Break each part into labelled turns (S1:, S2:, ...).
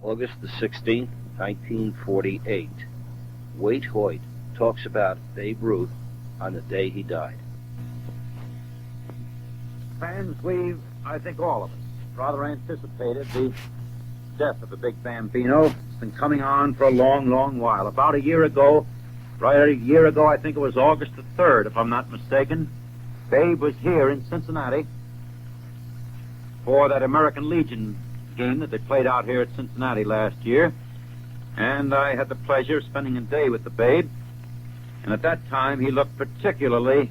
S1: August the 16th, 1948. Waite Hoyt talks about Babe Ruth on the day he died.
S2: Fans, I think all of us, rather anticipated the death of the big Bambino. It's been coming on for a long, long while. About a year ago, I think it was August the 3rd, if I'm not mistaken, Babe was here in Cincinnati for that American Legion game that they played out here at Cincinnati last year. And I had the pleasure of spending a day with the Babe. And at that time, he looked particularly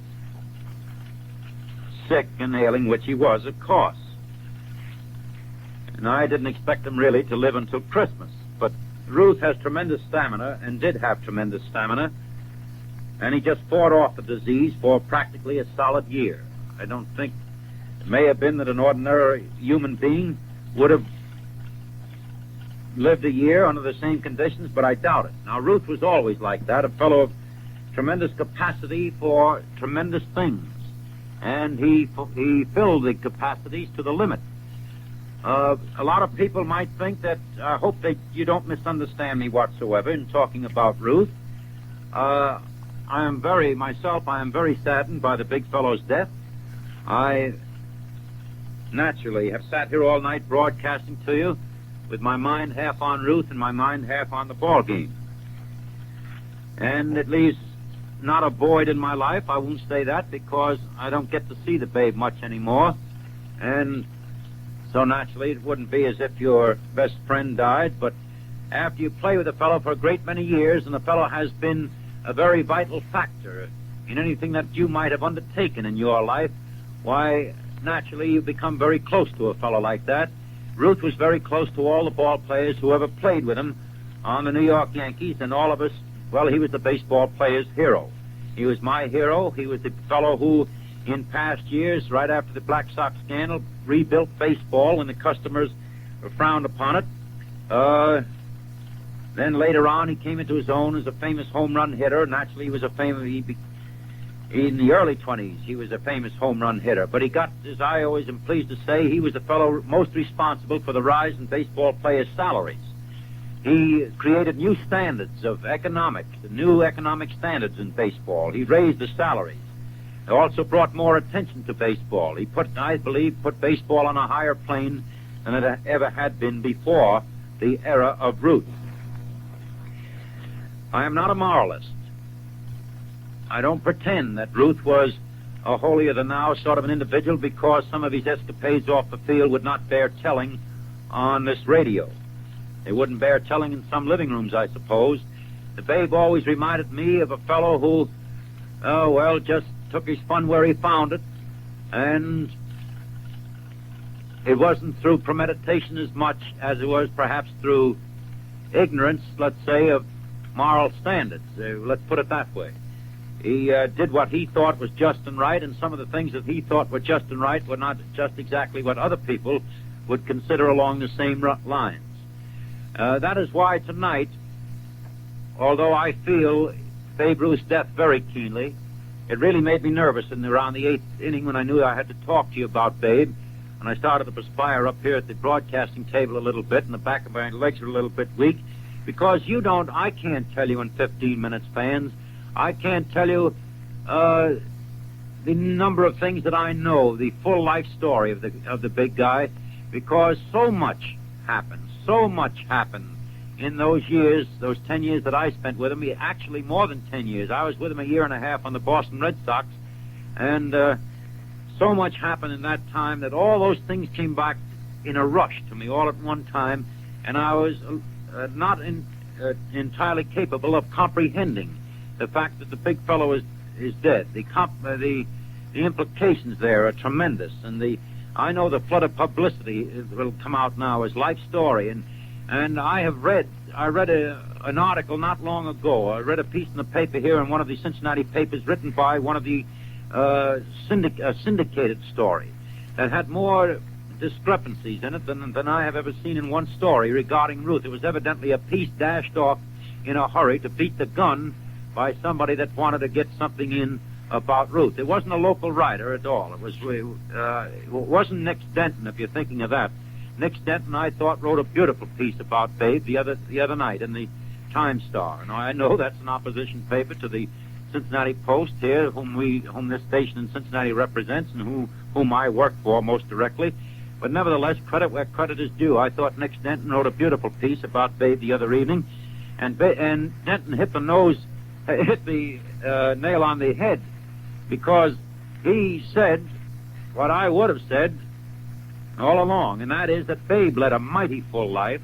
S2: sick and ailing, which he was, of course. And I didn't expect him really to live until Christmas. But Ruth has tremendous stamina, and did have tremendous stamina. And he just fought off the disease for practically a solid year. I don't think it may have been that an ordinary human being would have lived a year under the same conditions, but I doubt it. Now, Ruth was always like that, a fellow of tremendous capacity for tremendous things. And he filled the capacities to the limit. A lot of people might think that, I hope that you don't misunderstand me whatsoever in talking about Ruth. I am very saddened by the big fellow's death. I naturally have sat here all night broadcasting to you with my mind half on Ruth and my mind half on the ball game. And it leaves not a void in my life. I won't say that because I don't get to see the Babe much anymore. And so naturally it wouldn't be as if your best friend died, but after you play with a fellow for a great many years and the fellow has been a very vital factor in anything that you might have undertaken in your life, why, naturally you become very close to a fellow like that. Ruth was very close to all the ball players who ever played with him on the New York Yankees, and all of us, well, he was the baseball player's hero. He was my hero. He was the fellow who, in past years, right after the Black Sox scandal, rebuilt baseball when the customers frowned upon it. Then later on, he came into his own as a famous home run hitter. Naturally, he was in the early 20s, he was a famous home run hitter. But he got, as I always am pleased to say, he was the fellow most responsible for the rise in baseball players' salaries. He created new standards of economics, new economic standards in baseball. He raised the salaries. He also brought more attention to baseball. He I believe, put baseball on a higher plane than it ever had been before the era of Ruth. I am not a moralist. I don't pretend that Ruth was a holier-than-thou sort of an individual because some of his escapades off the field would not bear telling on this radio. They wouldn't bear telling in some living rooms, I suppose. The Babe always reminded me of a fellow who, just took his fun where he found it, and it wasn't through premeditation as much as it was perhaps through ignorance, let's say, of moral standards. Let's put it that way. He did what he thought was just and right, and some of the things that he thought were just and right were not just exactly what other people would consider along the same lines. That is why tonight, although I feel Babe Ruth's death very keenly, it really made me nervous around the 8th inning when I knew I had to talk to you about Babe, and I started to perspire up here at the broadcasting table a little bit, and the back of my legs are a little bit weak, because I can't tell you in 15 minutes, fans. I can't tell you the number of things that I know, the full life story of the big guy, because so much happened in those years, those 10 years that I spent with him. Actually, more than 10 years. I was with him a year and a half on the Boston Red Sox, and so much happened in that time that all those things came back in a rush to me all at one time, and I was not entirely capable of comprehending the fact that the big fellow is dead. The implications there are tremendous, and I know the flood of publicity will come out now as life story, and I read an article not long ago. I read a piece in the paper here in one of the Cincinnati papers written by one of the syndicated story that had more discrepancies in it than I have ever seen in one story regarding Ruth. It was evidently a piece dashed off in a hurry to beat the gun by somebody that wanted to get something in about Ruth. It wasn't a local writer at all. It wasn't Nick Denton, if you're thinking of that. Nick Stenton, I thought, wrote a beautiful piece about Babe the other night in the Time-Star. Now, I know that's an opposition paper to the Cincinnati Post here, whom this station in Cincinnati represents and whom I work for most directly. But nevertheless, credit where credit is due. I thought Nick Stenton wrote a beautiful piece about Babe the other evening, and Denton hit the nail on the head, because he said what I would have said all along, and that is that Babe led a mighty full life.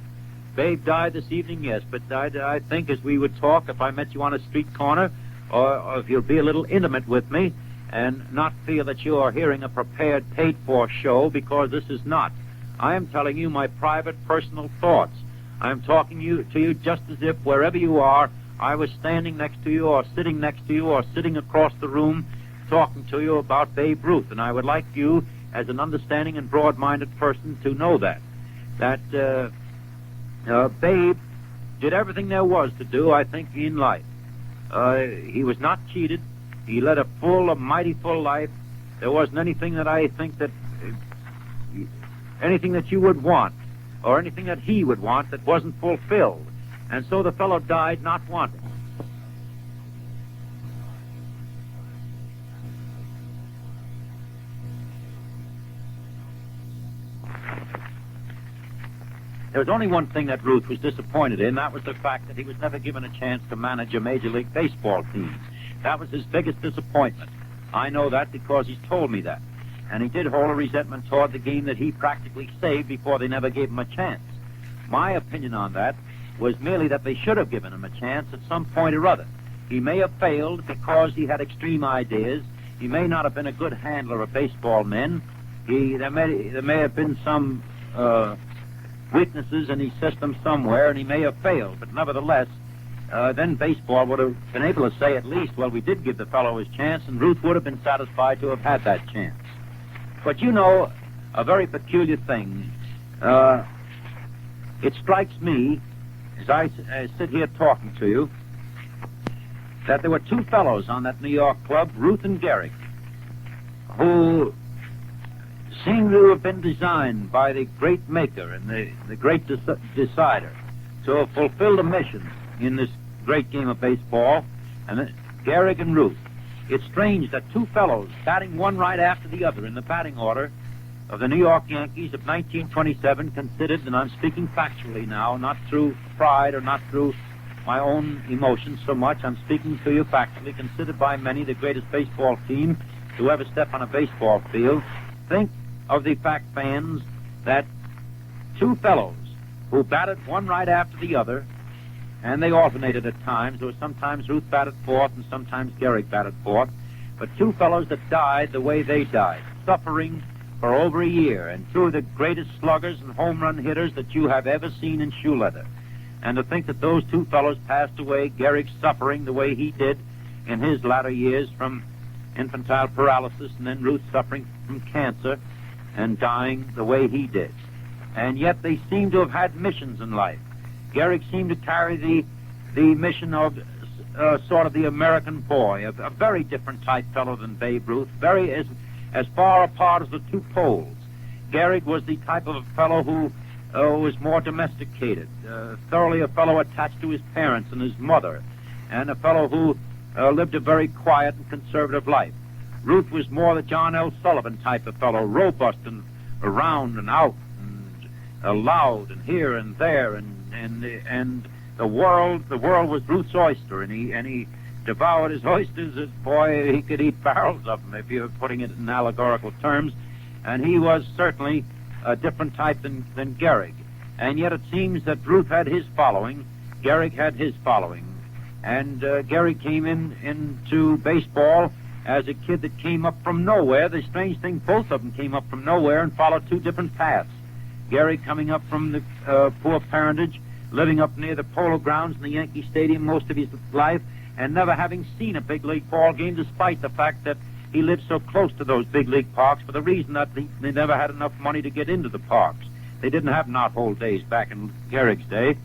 S2: Babe died this evening, yes, but I think as we would talk, if I met you on a street corner, or if you'll be a little intimate with me, and not feel that you are hearing a prepared, paid-for show, because this is not. I am telling you my private, personal thoughts. I am talking to you just as if, wherever you are, I was standing next to you, or sitting next to you, or sitting across the room, talking to you about Babe Ruth. And I would like you, as an understanding and broad-minded person, to know that Babe did everything there was to do, I think, in life. He was not cheated. He led a mighty full life. There wasn't anything that I think that, anything that you would want, or anything that he would want that wasn't fulfilled. And so the fellow died not wanting. There was only one thing that Ruth was disappointed in. That was the fact that he was never given a chance to manage a Major League Baseball team. That was his biggest disappointment. I know that because he's told me that. And he did hold a resentment toward the game that he practically saved before they never gave him a chance. My opinion on that was merely that they should have given him a chance at some point or other. He may have failed because he had extreme ideas. He may not have been a good handler of baseball men. There may have been some weaknesses in his system somewhere, and he may have failed. But nevertheless, then baseball would have been able to say at least, well, we did give the fellow his chance, and Ruth would have been satisfied to have had that chance. But you know, a very peculiar thing, it strikes me, as I sit here talking to you, that there were two fellows on that New York club, Ruth and Gehrig, who seem to have been designed by the great maker and the great decider to have fulfilled a mission in this great game of baseball, and Gehrig and Ruth. It's strange that two fellows, batting one right after the other in the batting order of the New York Yankees of 1927, considered, and I'm speaking factually now, not through pride or not through my own emotions so much, I'm speaking to you factually, considered by many the greatest baseball team to ever step on a baseball field. Think of the fact, fans, that two fellows who batted one right after the other, and they alternated at times. There was sometimes Ruth batted fourth and sometimes Gehrig batted fourth. But two fellows that died the way they died, suffering for over a year, and two of the greatest sluggers and home run hitters that you have ever seen in shoe leather. And to think that those two fellows passed away, Gehrig suffering the way he did in his latter years from infantile paralysis, and then Ruth suffering from cancer and dying the way he did. And yet they seem to have had missions in life. Gehrig seemed to carry the mission of sort of the American boy, a very different type fellow than Babe Ruth, very as far apart as the two poles. Gehrig was the type of a fellow who was more domesticated, thoroughly a fellow attached to his parents and his mother, and a fellow who lived a very quiet and conservative life. Ruth was more the John L. Sullivan type of fellow, robust and around and out and loud and here and there, and the world was Ruth's oyster, and he devoured his oysters as, boy, he could eat barrels of them, if you're putting it in allegorical terms. And he was certainly a different type than Gehrig. And yet it seems that Ruth had his following, Gehrig had his following. And Gehrig came into baseball as a kid that came up from nowhere. The strange thing, both of them came up from nowhere and followed two different paths. Gehrig coming up from the poor parentage, living up near the Polo Grounds in the Yankee Stadium most of his life, and never having seen a big league ball game, despite the fact that he lived so close to those big league parks, for the reason that they never had enough money to get into the parks. They didn't have knothole days back in Gehrig's day.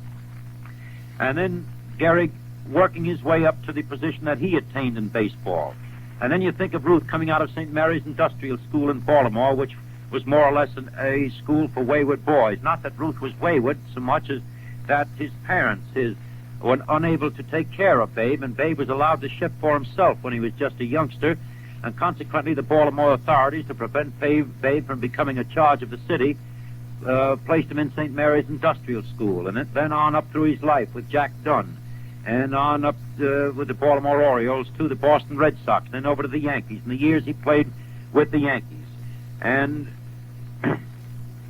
S2: And then Gehrig working his way up to the position that he attained in baseball. And then you think of Ruth coming out of St. Mary's Industrial School in Baltimore, which was more or less a school for wayward boys. Not that Ruth was wayward so much as that his parents were unable to take care of Babe, and Babe was allowed to shift for himself when he was just a youngster, and consequently the Baltimore authorities, to prevent Babe from becoming a charge of the city, placed him in St. Mary's Industrial School, and then on up through his life with Jack Dunn, and on up with the Baltimore Orioles to the Boston Red Sox, then over to the Yankees, in the years he played with the Yankees. And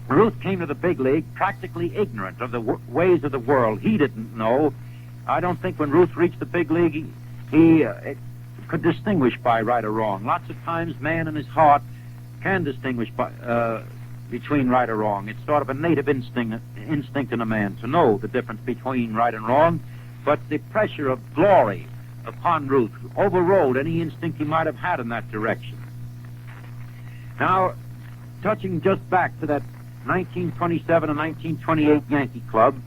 S2: Ruth came to the big league practically ignorant of the ways of the world. He didn't know. I don't think when Ruth reached the big league, he could distinguish by right or wrong. Lots of times, man in his heart can distinguish between right or wrong. It's sort of a native instinct in a man to know the difference between right and wrong. But the pressure of glory upon Ruth overrode any instinct he might have had in that direction. Now, touching just back to that 1927 and 1928 Yankee club,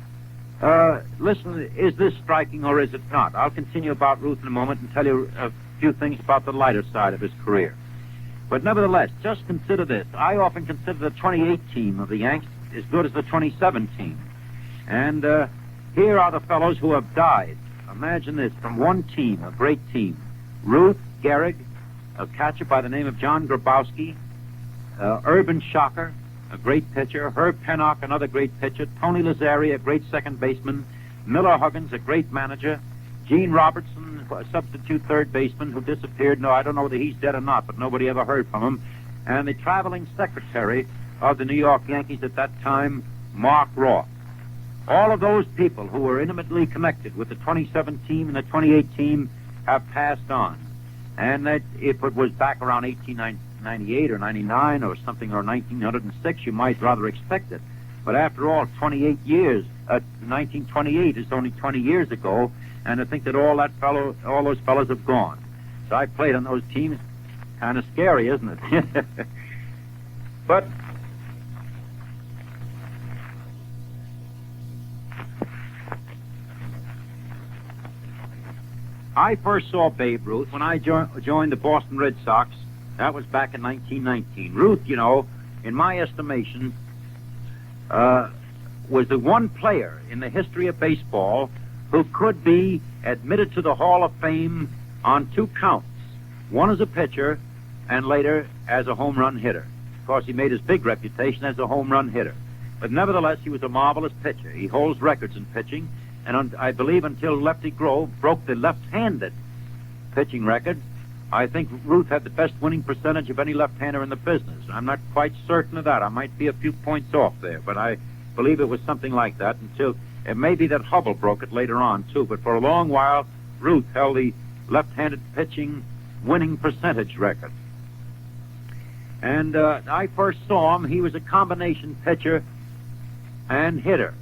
S2: listen, is this striking or is it not? I'll continue about Ruth in a moment and tell you a few things about the lighter side of his career. But nevertheless, just consider this. I often consider the 28 team of the Yanks as good as the 27 team. And here are the fellows who have died. Imagine this, from one team, a great team. Ruth, Gehrig, a catcher by the name of John Grabowski, Urban Shocker, a great pitcher, Herb Pennock, another great pitcher, Tony Lazzari, a great second baseman, Miller Huggins, a great manager, Gene Robertson, a substitute third baseman who disappeared. No, I don't know whether he's dead or not, but nobody ever heard from him. And the traveling secretary of the New York Yankees at that time, Mark Roth. All of those people who were intimately connected with the 27 team and the 28 team have passed on. And that if it was back around 1898 or 99 or something, or 1906, you might rather expect it. But after all, 28 years, 1928 is only 20 years ago, and I think that all those fellows have gone. So I played on those teams. Kind of scary, isn't it? But I first saw Babe Ruth when I joined the Boston Red Sox. That was back in 1919. Ruth, you know, in my estimation, was the one player in the history of baseball who could be admitted to the Hall of Fame on two counts. One as a pitcher, and later as a home run hitter. Of course, he made his big reputation as a home run hitter. But nevertheless, he was a marvelous pitcher. He holds records in pitching, and I believe until Lefty Grove broke the left-handed pitching record, I think Ruth had the best winning percentage of any left-hander in the business. I'm not quite certain of that. I might be a few points off there, but I believe it was something like that until... It may be that Hubble broke it later on, too, but for a long while, Ruth held the left-handed pitching winning percentage record. And I first saw him. He was a combination pitcher and hitter.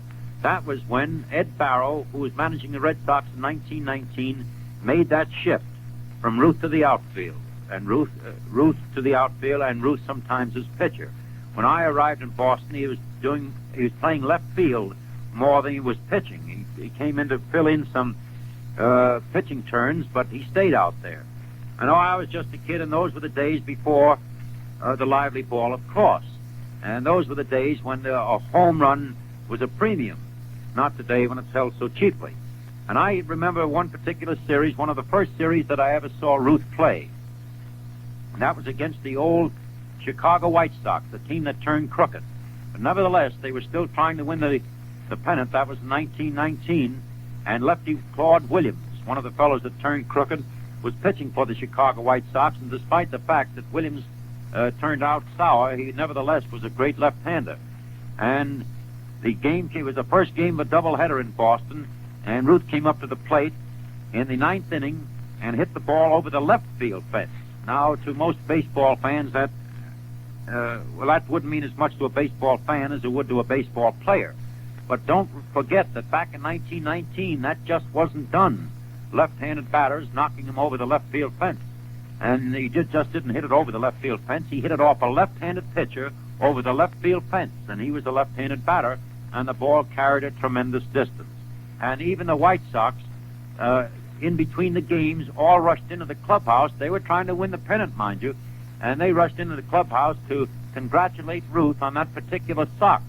S2: That was when Ed Barrow, who was managing the Red Sox in 1919, made that shift from Ruth to the outfield, and Ruth to the outfield, and Ruth sometimes as pitcher. When I arrived in Boston, he was playing left field more than he was pitching. He came in to fill in some pitching turns, but he stayed out there. I know I was just a kid, and those were the days before the lively ball, of course. And those were the days when a home run was a premium, not today when it's held so cheaply. And I remember one particular series, one of the first series that I ever saw Ruth play. And that was against the old Chicago White Sox, the team that turned crooked. But nevertheless, they were still trying to win the pennant. That was 1919, and lefty Claude Williams, one of the fellows that turned crooked, was pitching for the Chicago White Sox, and despite the fact that Williams turned out sour, he nevertheless was a great left-hander. And the game was the first game of a doubleheader in Boston, and Ruth came up to the plate in the ninth inning and hit the ball over the left field fence. Now, to most baseball fans, that wouldn't mean as much to a baseball fan as it would to a baseball player. But don't forget that back in 1919, that just wasn't done. Left-handed batters knocking him over the left field fence. And he just didn't hit it over the left field fence. He hit it off a left-handed pitcher over the left field fence. And he was a left-handed batter, and the ball carried a tremendous distance. And even the White Sox, in between the games, all rushed into the clubhouse. They were trying to win the pennant, mind you. And they rushed into the clubhouse to congratulate Ruth on that particular sock,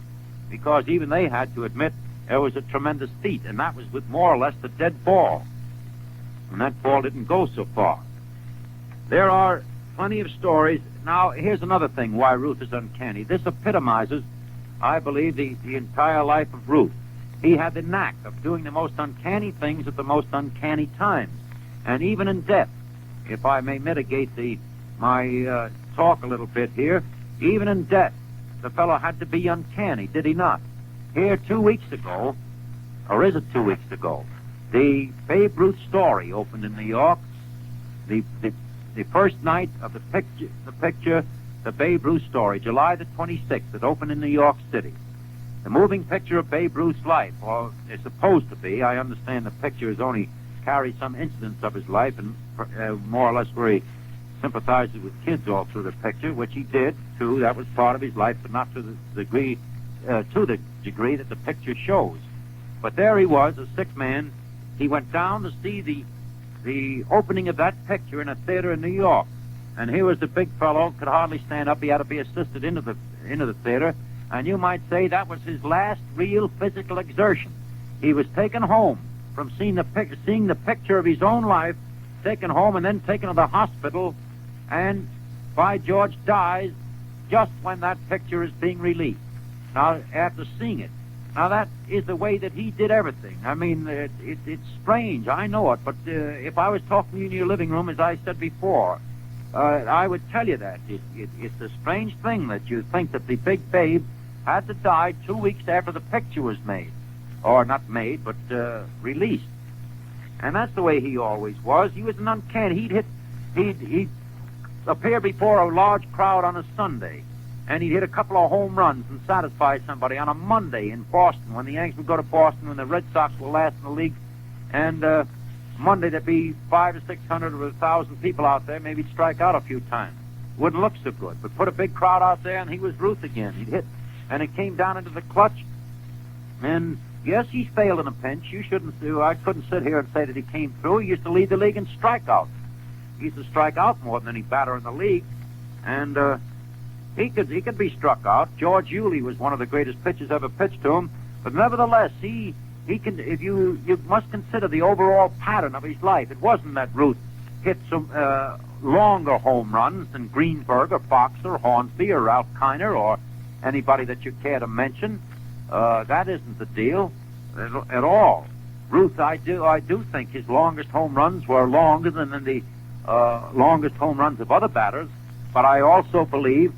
S2: because even they had to admit it was a tremendous feat, and that was with more or less the dead ball. And that ball didn't go so far. There are plenty of stories. Now, here's another thing why Ruth is uncanny. This epitomizes, I believe, the entire life of Ruth. He had the knack of doing the most uncanny things at the most uncanny times. And even in death, if I may mitigate my talk a little bit here, even in death, the fellow had to be uncanny, did he not? Here 2 weeks ago, or is it 2 weeks ago, the Babe Ruth story opened in New York. The first night of the picture, the Babe Ruth story, July the 26th, it opened in New York City. The moving picture of Babe Ruth's life, or it's supposed to be. I understand the picture has only carried some incidents of his life, and more or less where he sympathizes with kids all through the picture, which he did too. That was part of his life, but not to the degree that the picture shows. But there he was, a sick man. He went down to see the opening of that picture in a theater in New York, and here was the big fellow, could hardly stand up. He had to be assisted into the theater, and you might say that was his last real physical exertion. He was taken home from seeing the picture of his own life, taken home and then taken to the hospital, and by George dies just when that picture is being released. Now, after seeing it. Now, that is the way that he did everything. I mean, it's strange, I know it, but if I was talking to you in your living room, as I said before, I would tell you that. It's a strange thing that you think that the big Babe had to die 2 weeks after the picture was made. Or not made, but released. And that's the way he always was. He was an uncanny. He'd appear before a large crowd on a Sunday, and he'd hit a couple of home runs and satisfy somebody on a Monday in Boston, when the Yankees would go to Boston, when the Red Sox were last in the league, and Monday there'd be 500 to 600 or 1,000 people out there. Maybe he'd strike out a few times. Wouldn't look so good, but put a big crowd out there, and he was Ruth again. He'd hit, and it came down into the clutch, and yes, he's failed in a pinch. I couldn't sit here and say that he came through. He used to lead the league in strikeouts. He used to strike out more than any batter in the league, and he could be struck out. George Herman was one of the greatest pitchers ever pitched to him, but nevertheless, he can. If you must consider the overall pattern of his life. It wasn't that Ruth hit some longer home runs than Greenberg or Fox or Hornsby or Ralph Kiner or anybody that you care to mention. That isn't the deal at all. Ruth, I do think his longest home runs were longer than the longest home runs of other batters, but I also believe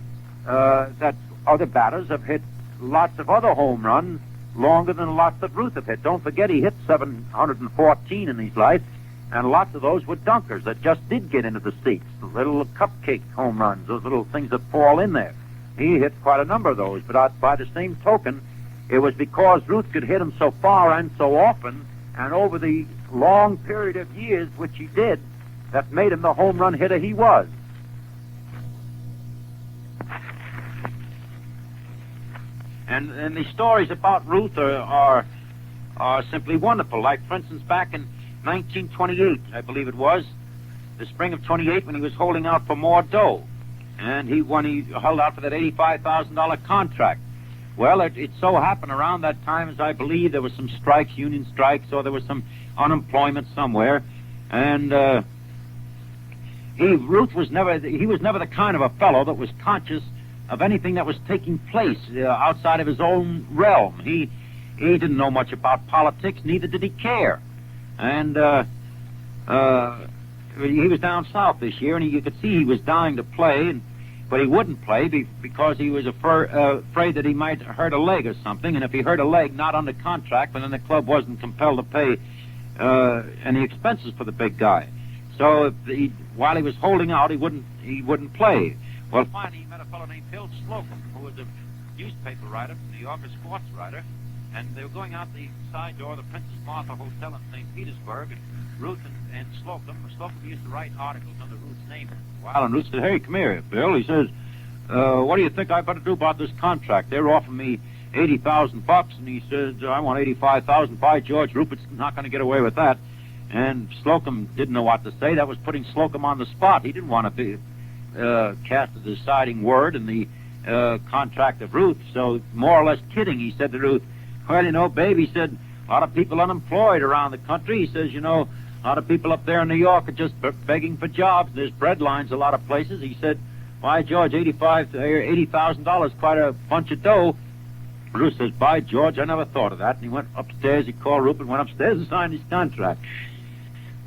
S2: that other batters have hit lots of other home runs longer than lots that Ruth have hit. Don't forget, he hit 714 in his life, and lots of those were dunkers that just did get into the seats, the little cupcake home runs, those little things that fall in there. He hit quite a number of those, but by the same token, it was because Ruth could hit him so far and so often, and over the long period of years which he did, that made him the home run hitter he was. And the stories about Ruth are simply wonderful. Like, for instance, back in 1928, I believe it was, the spring of 28, when he was holding out for more dough, and he held out for that $85,000 contract. Well, it so happened around that time, as I believe, there were some strikes, union strikes, or there was some unemployment somewhere, and Ruth was never the kind of a fellow that was conscious of anything that was taking place outside of his own realm. He didn't know much about politics, neither did he care. And he was down south this year, and you could see he was dying to play, but he wouldn't play because he was afraid that he might hurt a leg or something, and if he hurt a leg, not under contract, but then the club wasn't compelled to pay any expenses for the big guy. So while he was holding out, he wouldn't play. Well, finally, he met a fellow named Bill Slocum, who was a newspaper writer, New Yorker sports writer, and they were going out the side door of the Princess Martha Hotel in St. Petersburg, and Ruth and Slocum used to write articles under Ruth's name for a while, and Ruth said, "Hey, come here, Bill." He says, "What do you think I better do about this contract? They're offering me $80,000, and he says, I want $85,000. By George, Rupert's not going to get away with that." And Slocum didn't know what to say. That was putting Slocum on the spot. He didn't want to cast a deciding word in the contract of Ruth, so more or less kidding, he said to Ruth, well, you know, babe, he said, a lot of people unemployed around the country. He says, you know, a lot of people up there in New York are just begging for jobs. There's bread lines a lot of places. He said, why, George, $80,000, quite a bunch of dough. Ruth says, by George, I never thought of that. And he went upstairs, he called Rupert, went upstairs and signed his contract.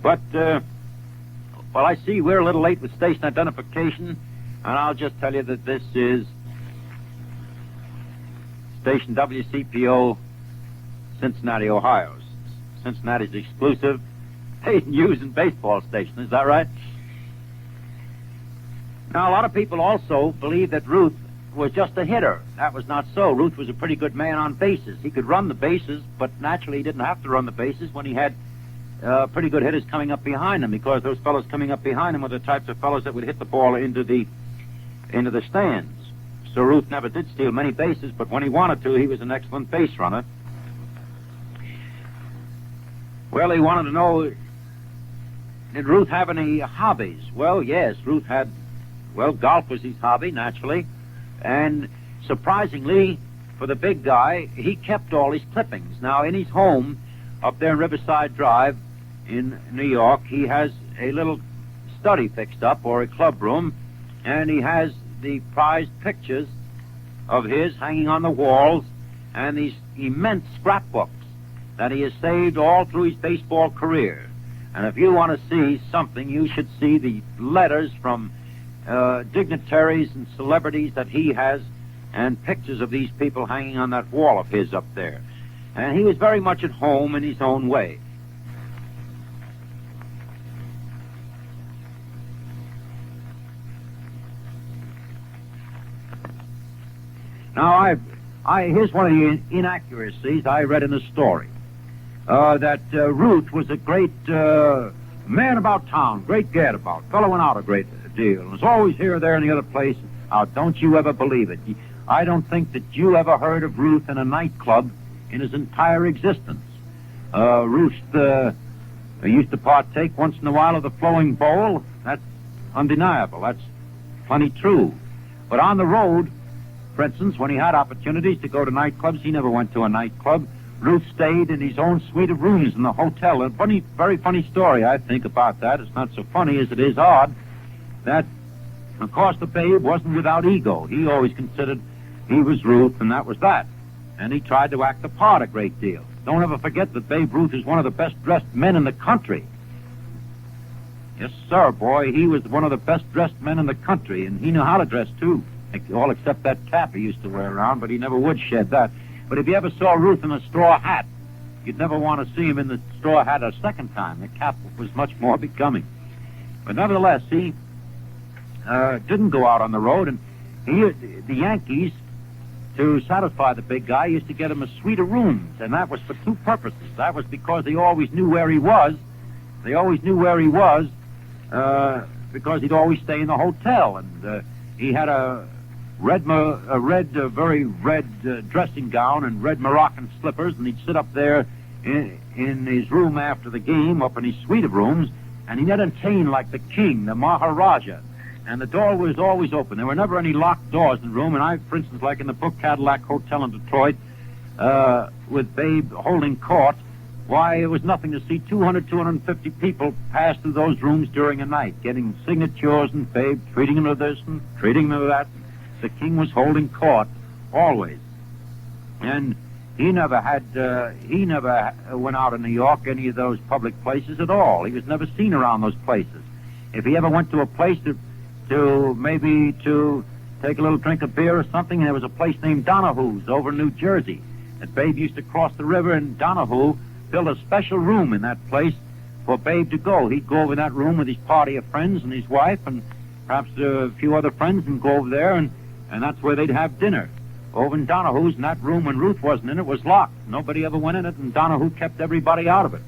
S2: But, well, I see we're a little late with station identification, and I'll just tell you that this is station WCPO, Cincinnati, Ohio. Cincinnati's exclusive paid news and baseball station. Is that right? Now, a lot of people also believe that Ruth was just a hitter. That was not so. Ruth was a pretty good man on bases. He could run the bases, but naturally he didn't have to run the bases when he had pretty good hitters coming up behind him, because those fellows coming up behind him were the types of fellows that would hit the ball into the stands. So Ruth never did steal many bases, but when he wanted to, he was an excellent base runner. Well, he wanted to know, did Ruth have any hobbies? Well, yes, Ruth had, well, golf was his hobby, naturally. And surprisingly, for the big guy, he kept all his clippings. Now, in his home up there in Riverside Drive in New York, he has a little study fixed up, or a club room, and he has the prized pictures of his hanging on the walls and these immense scrapbooks that he has saved all through his baseball career. And if you want to see something, you should see the letters from dignitaries and celebrities that he has, and pictures of these people hanging on that wall of his up there. And he was very much at home in his own way. Now, here's one of the inaccuracies I read in a story. That Ruth was a great man about town, great gadabout, fellow went out a great deal, and was always here, there, and the other place. Now, don't you ever believe it. I don't think that you ever heard of Ruth in a nightclub in his entire existence. Ruth used to partake once in a while of the flowing bowl. That's undeniable. That's plenty true. But on the road, for instance, when he had opportunities to go to nightclubs, he never went to a nightclub. Ruth stayed in his own suite of rooms in the hotel. A funny, very funny story, I think, about that. It's not so funny as it is odd. That, of course, the babe wasn't without ego. He always considered he was Ruth, and that was that. And he tried to act the part a great deal. Don't ever forget that Babe Ruth is one of the best-dressed men in the country. Yes, sir, boy, he was one of the best-dressed men in the country, and he knew how to dress, too. All except that cap he used to wear around, but he never would shed that. But if you ever saw Ruth in a straw hat, you'd never want to see him in the straw hat a second time. The cap was much more becoming. But nevertheless, he didn't go out on the road, and the Yankees, to satisfy the big guy, used to get him a suite of rooms, and that was for two purposes. That was because they always knew where he was. They always knew where he was because he'd always stay in the hotel, and he had a very red dressing gown and red Moroccan slippers, and he'd sit up there in his room after the game, up in his suite of rooms, and he'd entertain like the king, the Maharaja. And the door was always open. There were never any locked doors in the room. And I, for instance, like in the Book Cadillac Hotel in Detroit, with Babe holding court, why, it was nothing to see 200, 250 people pass through those rooms during a night, getting signatures, and Babe treating them to this and treating them to that. The king was holding court, always. And he never went out in New York, any of those public places at all. He was never seen around those places. If he ever went to a place to take a little drink of beer or something, and there was a place named Donahue's over in New Jersey, that Babe used to cross the river, and Donahue built a special room in that place for Babe to go. He'd go over that room with his party of friends and his wife and perhaps a few other friends, and go over there, and that's where they'd have dinner. Over in Donahue's, in that room, when Ruth wasn't in it, was locked. Nobody ever went in it, and Donahue kept everybody out of it.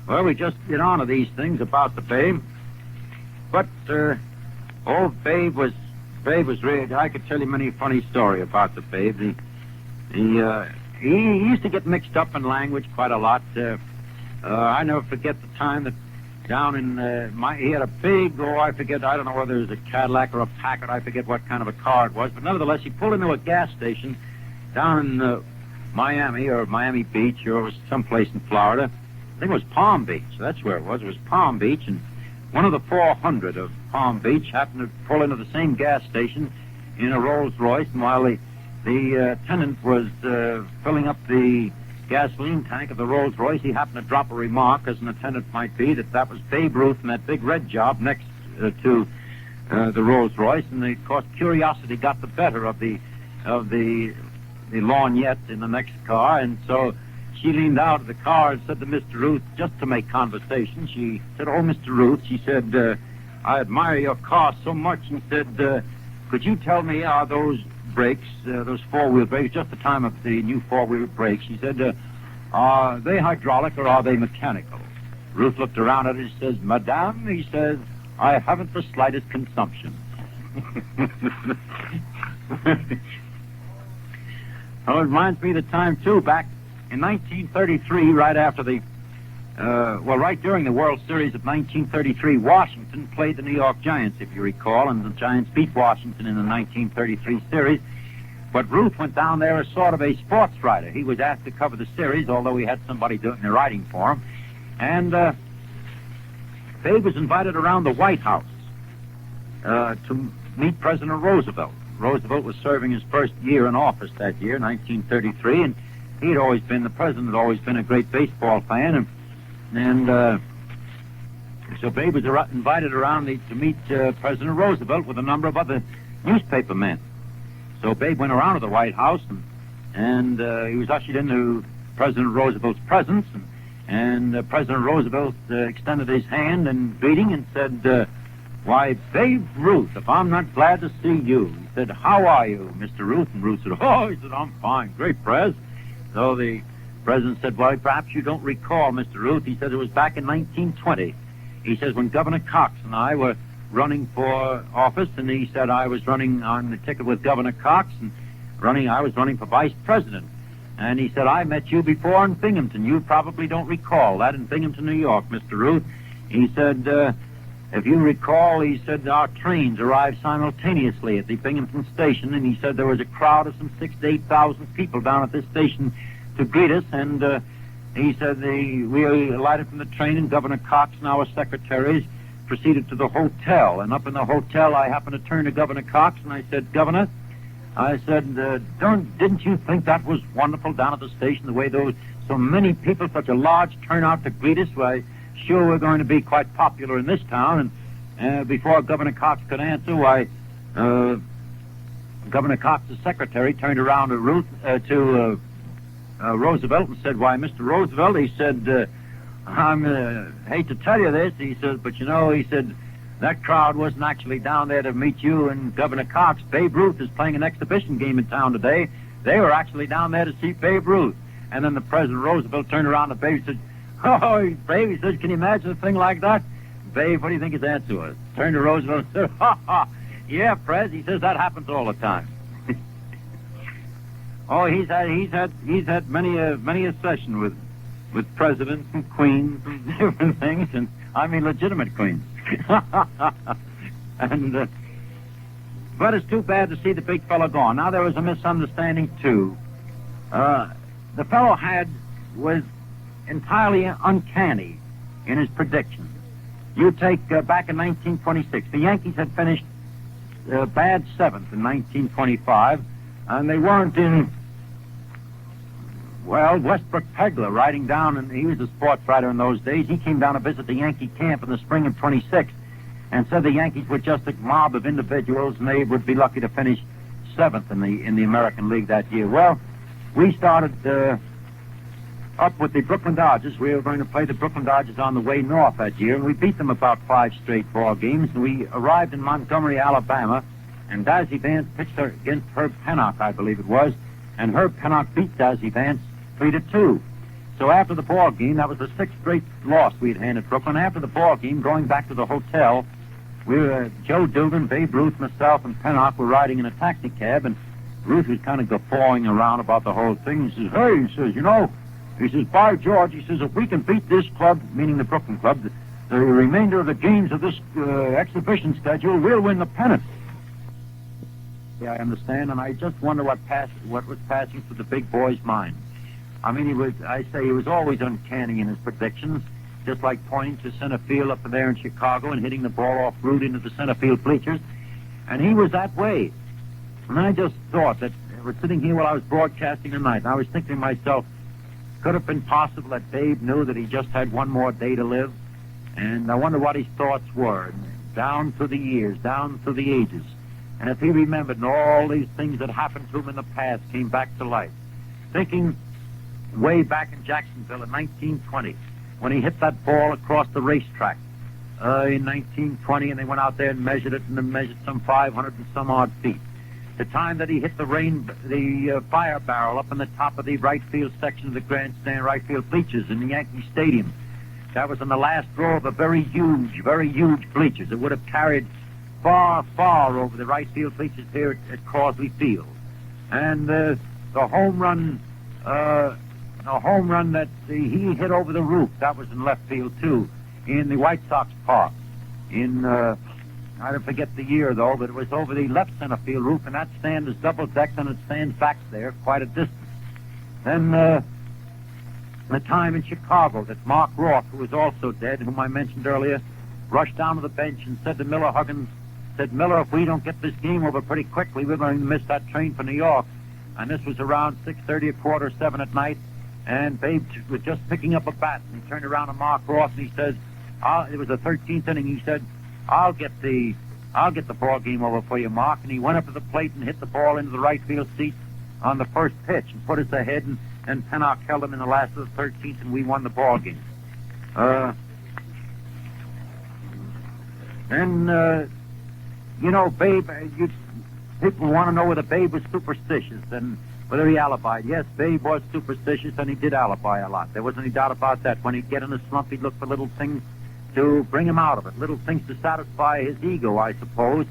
S2: Well, we just get on to these things about the Babe. But, old Babe was really, I could tell you many funny story about the Babe. He used to get mixed up in language quite a lot. I never forget the time that down in he had a big, I don't know whether it was a Cadillac or a Packard, I forget what kind of a car it was, but nevertheless, he pulled into a gas station down in Miami or Miami Beach, or it was someplace in Florida. I think it was Palm Beach. That's where it was. It was Palm Beach, and one of the 400 of Palm Beach happened to pull into the same gas station in a Rolls Royce, and while the attendant was filling up the gasoline tank of the Rolls Royce, he happened to drop a remark, as an attendant might be, that was Babe Ruth in that big red job next to the Rolls Royce, and of course curiosity got the better of the lorgnette in the next car, and so she leaned out of the car and said to Mr. Ruth, just to make conversation, she said, "Oh, Mr. Ruth," she said, "I admire your car so much," and said, "Could you tell me, are those brakes, those four-wheel brakes, just the time of the new four-wheel brakes," she said, "are they hydraulic or are they mechanical?" Ruth looked around at her and says, "Madame," he says, "I haven't the slightest consumption." Oh, it reminds me of the time, too, back in 1933, right after right during the World Series of 1933, Washington played the New York Giants, if you recall, and the Giants beat Washington in the 1933 series. But Ruth went down there as sort of a sports writer. He was asked to cover the series, although he had somebody doing the writing for him. And Babe was invited around the White House to meet President Roosevelt. Roosevelt was serving his first year in office that year, 1933, and the president had always been a great baseball fan, and so Babe was invited around to meet President Roosevelt with a number of other newspaper men. So Babe went around to the White House, and he was ushered into President Roosevelt's presence, and President Roosevelt extended his hand in greeting and said, "Why, Babe Ruth, if I'm not glad to see you." He said, "How are you, Mr. Ruth?" And Ruth said, "Oh," he said, "I'm fine. Great, Pres." So the president said, "Well, perhaps you don't recall, Mr. Ruth." He said, "It was back in 1920. He says, when Governor Cox and I were running for office, and he said I was running on the ticket with Governor Cox, and I was running for vice president. And he said, I met you before in Binghamton. You probably don't recall that, in Binghamton, New York, Mr. Ruth." He said, if you recall, he said, our trains arrived simultaneously at the Binghamton station, and he said there was a crowd of some 6,000 to 8,000 people down at this station to greet us, and he said we alighted from the train, and Governor Cox and our secretaries proceeded to the hotel, and up in the hotel I happened to turn to Governor Cox, and I said, "Governor," I said, didn't you think that was wonderful down at the station, the way so many people, such a large turnout to greet us? Why, sure we're going to be quite popular in this town." And before Governor Cox could answer, Governor Cox's secretary turned around to Roosevelt and said, "Why, Mr. Roosevelt," he said, "I hate to tell you this," he said, "but he said, that crowd wasn't actually down there to meet you and Governor Cox. Babe Ruth is playing an exhibition game in town today. They were actually down there to see Babe Ruth." And then the President Roosevelt turned around to Babe and said, "Oh, Babe," he said, "can you imagine a thing like that?" Babe, what do you think his answer was? Turned to Roosevelt and said, "Ha, ha, yeah, Pres," he says, "that happens all the time." Oh, he's had many a session with presidents and queens and different things, and I mean legitimate queens. And but it's too bad to see the big fellow gone. Now there was a misunderstanding too. The fellow was entirely uncanny in his predictions. You take back in 1926, the Yankees had finished bad seventh in 1925, and they weren't in. Well, Westbrook Pegler, riding down, and he was a sports writer in those days, he came down to visit the Yankee camp in the spring of 26 and said the Yankees were just a mob of individuals and they would be lucky to finish seventh in the American League that year. Well, we started up with the Brooklyn Dodgers. We were going to play the Brooklyn Dodgers on the way north that year, and we beat them about 5 straight ball games, and we arrived in Montgomery, Alabama, and Dazzy Vance pitched against Herb Pennock, I believe it was, and Herb Pennock beat Dazzy Vance 3-2. So after the ball game, that was the 6th straight loss we'd handed Brooklyn. After the ball game, going back to the hotel, Joe Dugan, Babe Ruth, myself, and Pennock were riding in a taxi cab, and Ruth was kind of guffawing around about the whole thing. He says, "Hey," he says, He says, by George, he says, if we can beat this club, meaning the Brooklyn Club, the remainder of the games of this exhibition schedule, we'll win the pennant. Yeah, I understand, and I just wonder what was passing through the big boy's mind. I mean, he was always uncanny in his predictions, just like pointing to center field up there in Chicago and hitting the ball off route into the center field bleachers. And he was that way. And I just thought that I was sitting here while I was broadcasting tonight, and I was thinking to myself, could it have been possible that Babe knew that he just had one more day to live? And I wonder what his thoughts were, down through the years, down through the ages. And if he remembered and all these things that happened to him in the past came back to life. Thinking way back in Jacksonville in 1920, when he hit that ball across the racetrack in 1920, and they went out there and measured it, and they measured some 500 and some odd feet. The time that he hit the fire barrel up in the top of the right field section of the grandstand right field bleachers in the Yankee Stadium. That was in the last row of a very huge bleachers. It would have carried far, far over the right field bleachers here at Crosby Field. And the home run that he hit over the roof, that was in left field too, in the White Sox park. I don't forget the year though, but it was over the left center field roof, and that stand is double decked and it stands back there quite a distance. Then the time in Chicago that Mark Roth, who was also dead, whom I mentioned earlier, rushed down to the bench and said to Miller Huggins, said, Miller, if we don't get this game over pretty quickly, we're going to miss that train for New York. And this was around 6:30, 6:45 at night, and Babe was just picking up a bat, and he turned around to Mark Roth and he says, it was the 13th inning, he said, I'll get the ball game over for you, Mark. And he went up to the plate and hit the ball into the right field seat on the first pitch and put us ahead, and Pennock held him in the last of the 13th, and we won the ball game. Babe, people want to know whether Babe was superstitious and whether he alibied. Yes, Babe was superstitious, and he did alibi a lot. There wasn't any doubt about that. When he'd get in a slump, he'd look for little things to bring him out of it, little things to satisfy his ego, I suppose.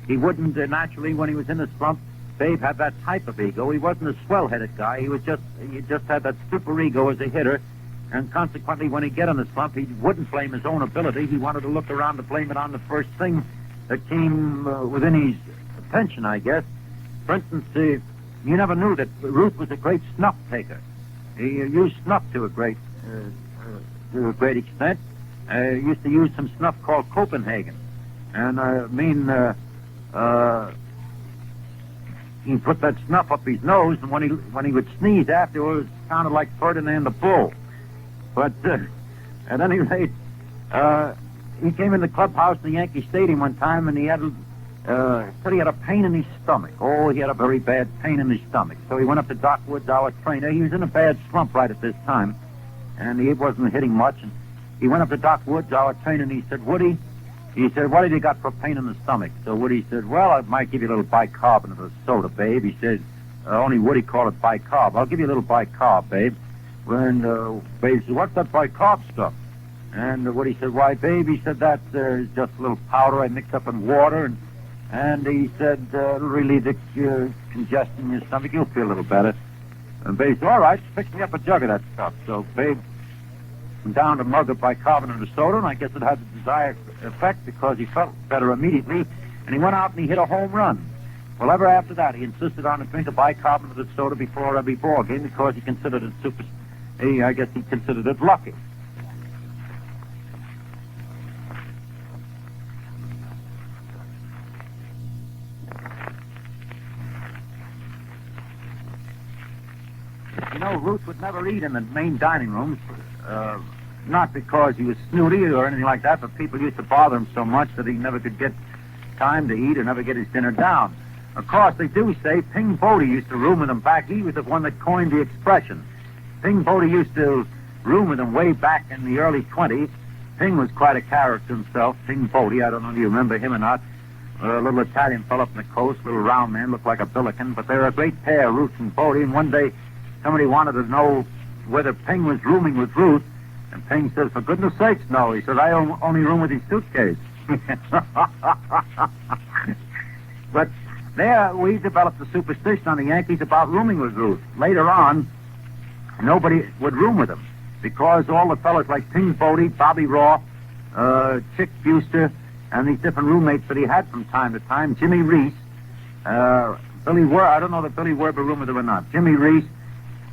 S2: He wouldn't, naturally, when he was in a slump, Babe had that type of ego. He wasn't a swell-headed guy. He just had that super ego as a hitter, and consequently, when he'd get in a slump, he wouldn't blame his own ability. He wanted to look around to blame it on the first thing that came within his attention, I guess. For instance, you never knew that Ruth was a great snuff taker. He used snuff to a great extent. Used to use some snuff called Copenhagen. And he put that snuff up his nose, and when he would sneeze afterwards, it sounded like Ferdinand the Bull. But at any rate, he came in the clubhouse in the Yankee Stadium one time, and he said he had a pain in his stomach. Oh, he had a very bad pain in his stomach. So he went up to Doc Woods, our trainer. He was in a bad slump right at this time, and he wasn't hitting much. And he went up to Doc Woods, our trainer, and he said, Woody, he said, what have you got for pain in the stomach? So Woody said, well, I might give you a little bicarbonate of soda, Babe. He said, only Woody called it bicarb. I'll give you a little bicarb, Babe. And Babe said, what's that bicarb stuff? And Woody said, why, Babe, he said, that's just a little powder I mixed up in water. And he said, it'll relieve the congestion in your stomach. You'll feel a little better. And Babe said, all right, fix me up a jug of that stuff. So Babe down a mug of bicarbonate of soda, and I guess it had the desired effect because he felt better immediately, and he went out and he hit a home run. Well, ever after that, he insisted on a drink of bicarbonate of soda before every ball game because he considered it I guess he considered it lucky. You know, Ruth would never eat in the main dining rooms, not because he was snooty or anything like that, but people used to bother him so much that he never could get time to eat or never get his dinner down. Of course, they do say Ping Bodie used to room with him back. He was the one that coined the expression. Ping Bodie used to room with him way back in the early 20s. Ping was quite a character himself. Ping Bodie, I don't know if you remember him or not. A little Italian fellow from the coast, little round man, looked like a billiken, but they're a great pair, Ruth and Bodie, and one day somebody wanted to know whether Ping was rooming with Ruth, and Ping says, for goodness sakes, no. He said, I only room with his suitcase. But there we developed a superstition on the Yankees about rooming with Ruth. Later on, nobody would room with him because all the fellas like Ping Bodie, Bobby Roth, Chick Buster, and these different roommates that he had from time to time, Jimmy Reese, Billy Werber, I don't know that Billy Werber roomed with him or not, Jimmy Reese,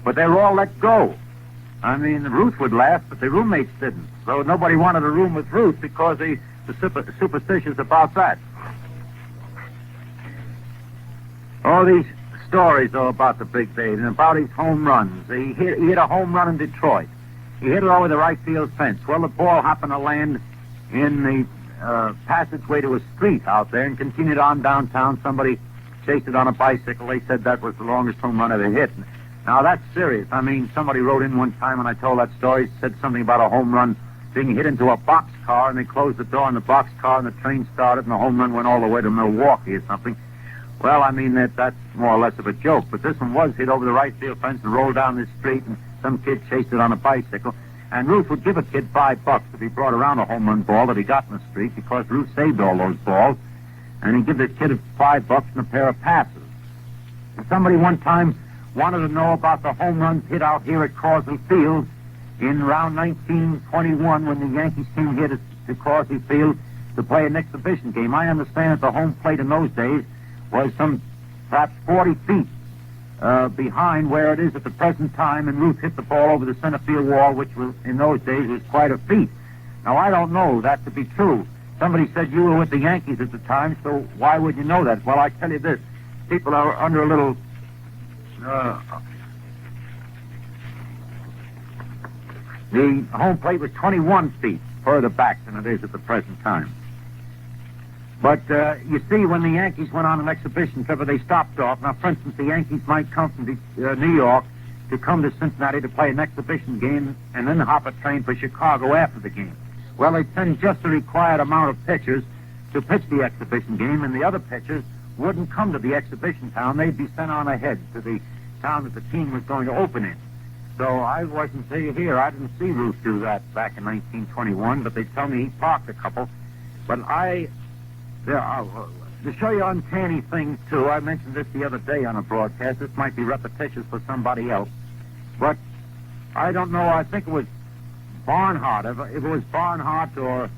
S2: but they were all let go. I mean, Ruth would laugh, but the roommates didn't. So nobody wanted a room with Ruth because the superstitions about that. All these stories, though, about the Big Babe and about his home runs. He hit a home run in Detroit. He hit it over the right field fence. Well, the ball happened to land in the passageway to a street out there and continued on downtown. Somebody chased it on a bicycle. They said that was the longest home run ever hit. Now, that's serious. I mean, somebody wrote in one time when I told that story, said something about a home run being hit into a boxcar, and they closed the door on the boxcar, and the train started, and the home run went all the way to Milwaukee or something. Well, I mean, that's more or less of a joke, but this one was hit over the right field fence and rolled down the street, and some kid chased it on a bicycle. And Ruth would give a kid $5 if he brought around a home run ball that he got in the street, because Ruth saved all those balls, and he'd give the kid $5 and a pair of passes. And somebody one time wanted to know about the home runs hit out here at Causey Field in around 1921 when the Yankees team hit to Causey Field to play an exhibition game. I understand that the home plate in those days was some perhaps 40 feet behind where it is at the present time, and Ruth hit the ball over the center field wall, which was in those days was quite a feat. Now, I don't know that to be true. Somebody said you were with the Yankees at the time, so why would you know that? Well, I tell you this, people are under a little the home plate was 21 feet further back than it is at the present time. But you see, when the Yankees went on an exhibition trip, they stopped off. Now, for instance, the Yankees might come from New York to come to Cincinnati to play an exhibition game and then hop a train for Chicago after the game. Well, they'd send just the required amount of pitchers to pitch the exhibition game, and the other pitchers wouldn't come to the exhibition town. They'd be sent on ahead to the town that the team was going to open in. So I wasn't here. I didn't see Ruth do that back in 1921, but they tell me he parked a couple. But to show you uncanny things, too, I mentioned this the other day on a broadcast. This might be repetitious for somebody else. But I don't know. I think it was Barnhart. If it was Barnhart or...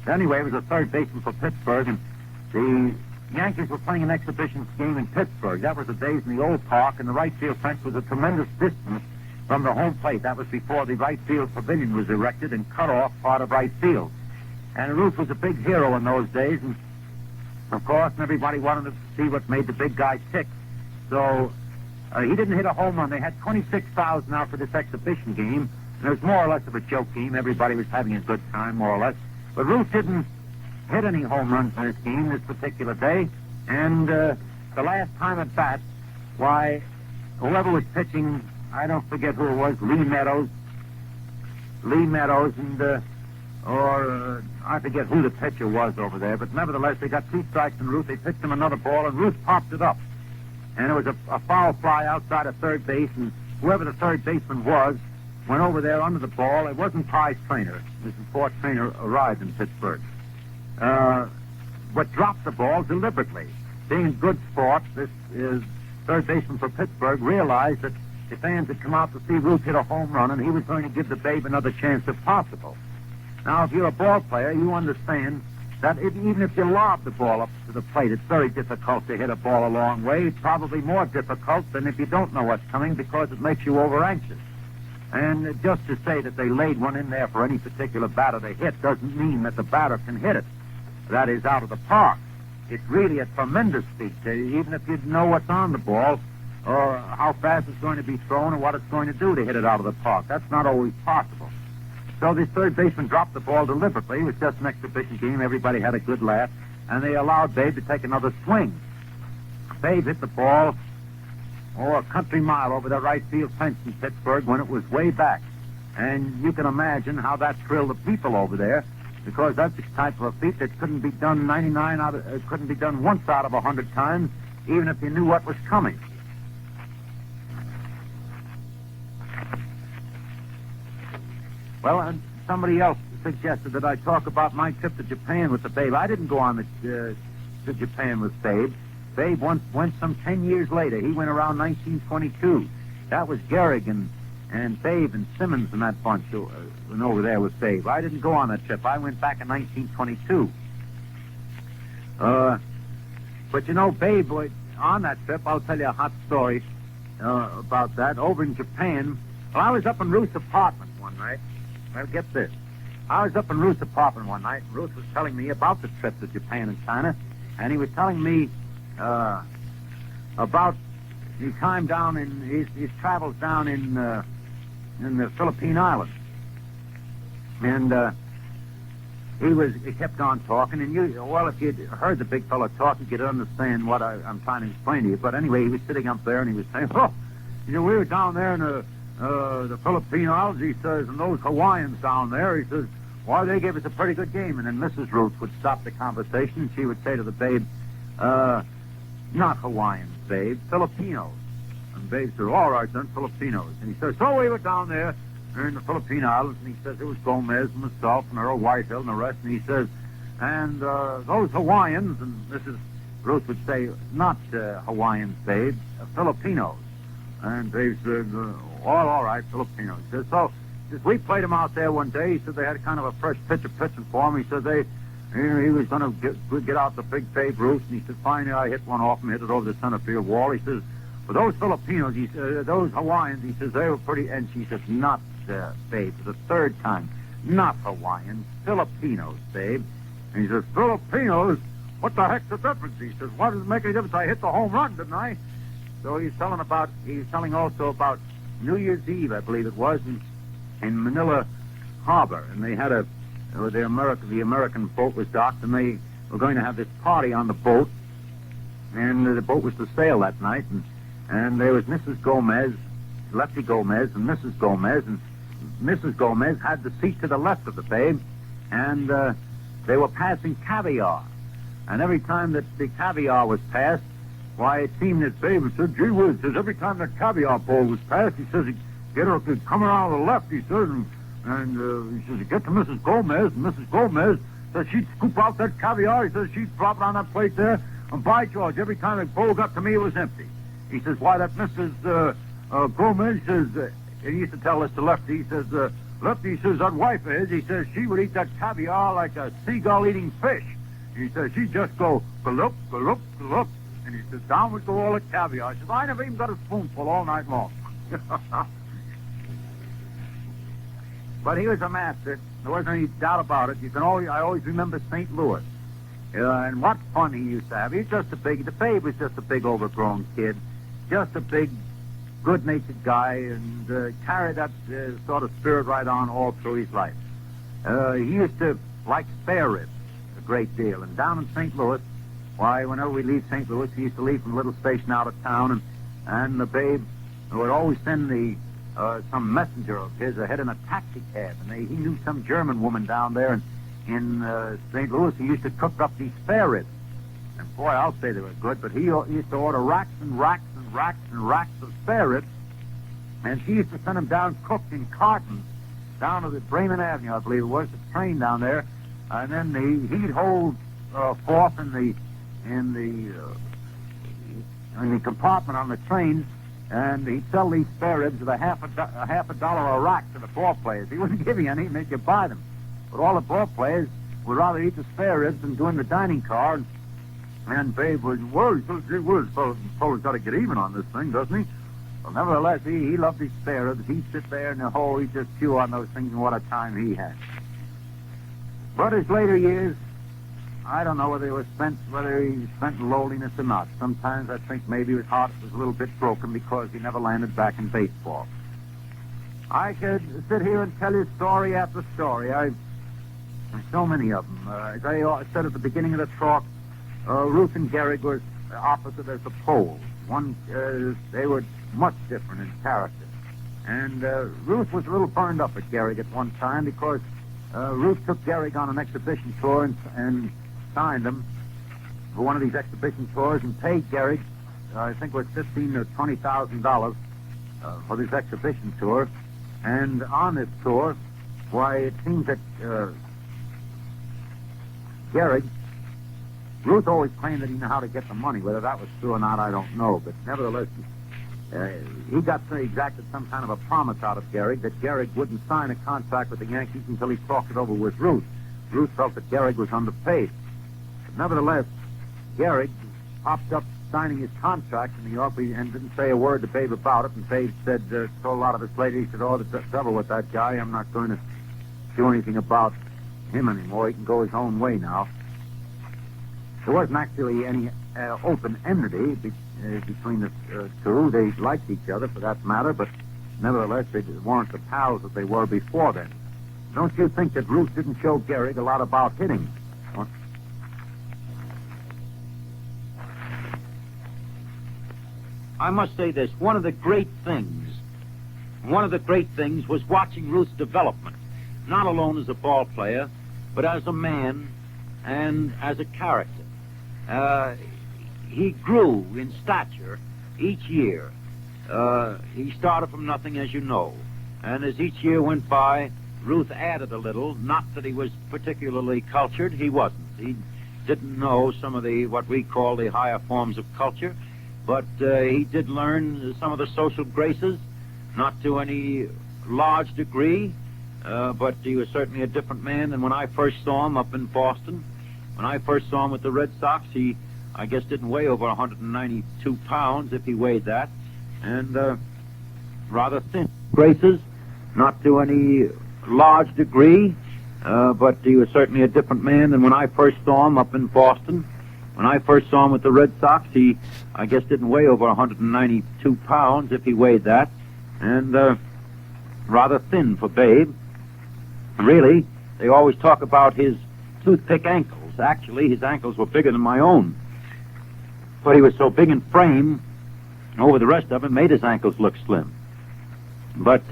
S2: Anyway, it was a third baseman for Pittsburgh, and the Yankees were playing an exhibition game in Pittsburgh. That was the days in the old park, and the right field fence was a tremendous distance from the home plate. That was before the right field pavilion was erected and cut off part of right field. And Ruth was a big hero in those days, and of course, everybody wanted to see what made the big guy tick. So he didn't hit a home run. They had 26,000 out for this exhibition game, and it was more or less of a joke game. Everybody was having a good time, more or less. But Ruth didn't hit any home runs in this game this particular day, and the last time at bat, why, whoever was pitching, I don't forget who it was, Lee Meadows, and I forget who the pitcher was over there, but nevertheless, they got 2 strikes from Ruth. They pitched him another ball, and Ruth popped it up. And it was a foul fly outside of third base, and whoever the third baseman was went over there under the ball. It wasn't Price Trainer. This is before Trainer arrived in Pittsburgh. But dropped the ball deliberately. Being a good sport, this is third baseman for Pittsburgh realized that the fans had come out to see Ruth hit a home run, and he was going to give the Babe another chance if possible. Now, if you're a ball player, you understand that even if you lob the ball up to the plate, it's very difficult to hit a ball a long way. It's probably more difficult than if you don't know what's coming, because it makes you over-anxious. And just to say that they laid one in there for any particular batter to hit doesn't mean that the batter can hit it. That is out of the park. It's really a tremendous feat, even if you know what's on the ball or how fast it's going to be thrown or what it's going to do to hit it out of the park. That's not always possible. So this third baseman dropped the ball deliberately. It was just an exhibition game. Everybody had a good laugh, and they allowed Babe to take another swing. Babe hit the ball a country mile over the right field fence in Pittsburgh when it was way back. And you can imagine how that thrilled the people over there, because that's the type of a feat that couldn't be done couldn't be done once out of 100 times, even if you knew what was coming. Well, and somebody else suggested that I talk about my trip to Japan with the Babe. I didn't go on to Japan with Babe. Babe went some 10 years later. He went around 1922. That was Gehrig and and Babe and Simmons and that bunch went over there with Babe. I didn't go on that trip. I went back in 1922. But you know, Babe, on that trip, I'll tell you a hot story about that. Over in Japan, well, I was up in Ruth's apartment one night. Well, get this. I was up in Ruth's apartment one night, and Ruth was telling me about the trip to Japan and China, and he was telling me about his time down in his travels down in the Philippine Islands. And he kept on talking, and if you'd heard the big fellow talk, you could understand what I'm trying to explain to you. But anyway, he was sitting up there, and he was saying, we were down there in the Philippine Islands, he says, and those Hawaiians down there, he says, why, they gave us a pretty good game. And then Mrs. Ruth would stop the conversation, and she would say to the Babe, not Hawaiians, Babe, Filipinos. And Babe said, all right, then, Filipinos. And he says, so we were down there in the Philippine Islands, and he says, it was Gomez and myself and Earl Whitehill and the rest, and he says, and those Hawaiians, and Mrs. Ruth would say, not Hawaiians, Babe, Filipinos. And Babe said, all right, Filipinos. He says, so, we played them out there one day. He said they had kind of a fresh pitcher pitching for him. He said he was going to get out the big Babe Ruth, and he said, finally, I hit one off and hit it over the center field wall. He says, but those Filipinos, those Hawaiians, he says, they were pretty, and she said, not, Babe, for the third time, not Hawaiians, Filipinos, Babe. And he says, Filipinos? What the heck's the difference? He says, why does it make any difference? I hit the home run, didn't I? So he's telling also about New Year's Eve, I believe it was, in Manila Harbor, and they had the American boat was docked, and they were going to have this party on the boat, and the boat was to sail that night, and there was Mrs. Gomez, Lefty Gomez, and Mrs. Gomez had the seat to the left of the Babe, and they were passing caviar, and every time that the caviar was passed, why, it seemed that Babe said, gee whiz, says, every time that caviar bowl was passed, he says, get her to come around to the left, he says, and he says, get to Mrs. Gomez, and Mrs. Gomez says she'd scoop out that caviar, he says, she'd drop it on that plate there, and by George, every time the bowl got to me, it was empty. He says, why, that Mrs. Gomez says, he used to tell this to Lefty, he says, Lefty says, that wife of his, he says, she would eat that caviar like a seagull eating fish. He says, she'd just go, galoop, galoop, galoop, and he says, down would go all the caviar. He says, I never even got a spoonful all night long. But he was a master. There wasn't any doubt about it. I always remember St. Louis. And what fun he used to have. The Babe was just a big overgrown kid. Just a big, good-natured guy, and carried that sort of spirit right on all through his life. He used to like spare ribs a great deal. And down in St. Louis, why, whenever we leave St. Louis, he used to leave from a little station out of town, and the Babe would always send some messenger of his ahead in a taxi cab, and he knew some German woman down there in St. Louis who used to cook up these spare ribs. And boy, I'll say they were good, but he used to order racks and racks and racks and racks of spare ribs, and she used to send them down cooked in cartons down to the Bremen Avenue, I believe it was, the train down there, and then he'd hold forth in the compartment on the train, and he'd sell these spare ribs at a half a dollar a rack to the ball players. He wouldn't give you any, he'd make you buy them. But all the ball players would rather eat the spare ribs than go in the dining car. And Babe was, well, he says, gee whiz, fellow's got to get even on this thing, doesn't he? Well, nevertheless, he loved his spare ribs. He'd sit there in the hole, he'd just chew on those things, and what a time he had. But his later years, I don't know whether he spent in lowliness or not. Sometimes I think maybe his heart was a little bit broken because he never landed back in baseball. I could sit here and tell you story after story. There's so many of them. As I said at the beginning of the talk, Ruth and Gehrig were opposite as the poles. They were much different in character. And Ruth was a little burned up at Gehrig at one time because Ruth took Gehrig on an exhibition tour and signed him for one of these exhibition tours and paid Gehrig, I think it was $15,000 or $20,000 for this exhibition tour. And on this tour, why, it seems that Gehrig, Ruth always claimed that he knew how to get the money. Whether that was true or not, I don't know. But nevertheless, He exacted some kind of a promise out of Gehrig that Gehrig wouldn't sign a contract with the Yankees until he talked it over with Ruth. Ruth felt that Gehrig was underpaid. But nevertheless, Gehrig popped up signing his contract in New York and didn't say a word to Babe about it. And Babe said, told a lot of us later, he said, oh, the trouble with that guy, I'm not going to do anything about him anymore. He can go his own way now. There wasn't actually any open enmity between the two. They liked each other, for that matter, but nevertheless, they weren't the pals that they were before then. Don't you think that Ruth didn't show Gehrig a lot about hitting? I must say this. One of the great things was watching Ruth's development, not alone as a ball player, but as a man and as a character. He grew in stature each year. He started from nothing, as you know. And as each year went by, Ruth added a little. Not that he was particularly cultured. He wasn't. He didn't know some of what we call the higher forms of culture. But he did learn some of the social graces, not to any large degree. But he was certainly a different man than when I first saw him up in Boston. When I first saw him with the Red Sox, he, I guess, didn't weigh over 192 pounds, if he weighed that, and rather thin. Graces, not to any large degree, but he was certainly a different man than when I first saw him up in Boston. When I first saw him with the Red Sox, he, I guess, didn't weigh over 192 pounds, if he weighed that, and rather thin for Babe. Really, they always talk about his toothpick ankles. Actually, his ankles were bigger than my own. But he was so big in frame, over the rest of him, made his ankles look slim. But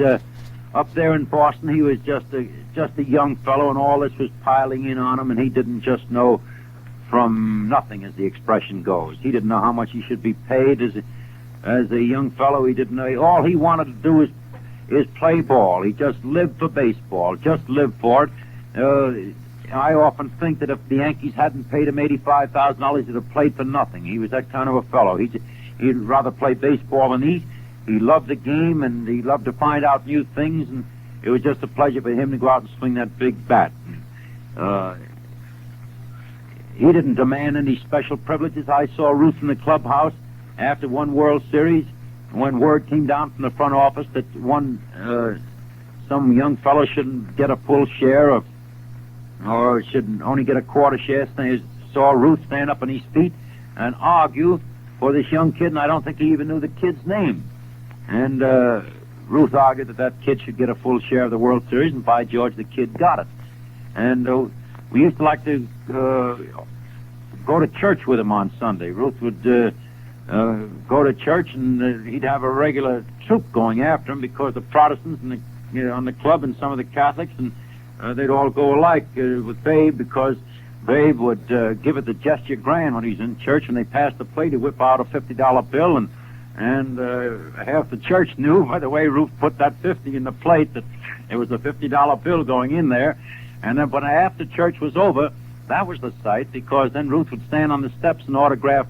S2: up there in Boston, he was just a young fellow, and all this was piling in on him, and he didn't just know from nothing, as the expression goes. He didn't know how much he should be paid as a young fellow. He didn't know. All he wanted to do is play ball. He just lived for baseball, just lived for it. I often think that if the Yankees hadn't paid him $85,000, he'd have played for nothing. He was that kind of a fellow. He'd rather play baseball than eat. He loved the game, and he loved to find out new things, and it was just a pleasure for him to go out and swing that big bat. He didn't demand any special privileges. I saw Ruth in the clubhouse after one World Series, when word came down from the front office that some young fellow shouldn't get a full share of, or should only get a quarter share. Saw Ruth stand up on his feet and argue for this young kid, and I don't think he even knew the kid's name. And Ruth argued that kid should get a full share of the World Series, and by George, the kid got it. And we used to like to go to church with him on Sunday. Ruth would go to church, and he'd have a regular troop going after him, because the Protestants and on the club and some of the Catholics, and they'd all go alike with Babe, because Babe would give it the gesture grand when he's in church. When they passed the plate, he'd whip out a $50 bill, and half the church knew by the way Ruth put that 50 in the plate that it was a $50 bill going in there. And then when after church was over, that was the sight, because then Ruth would stand on the steps and autograph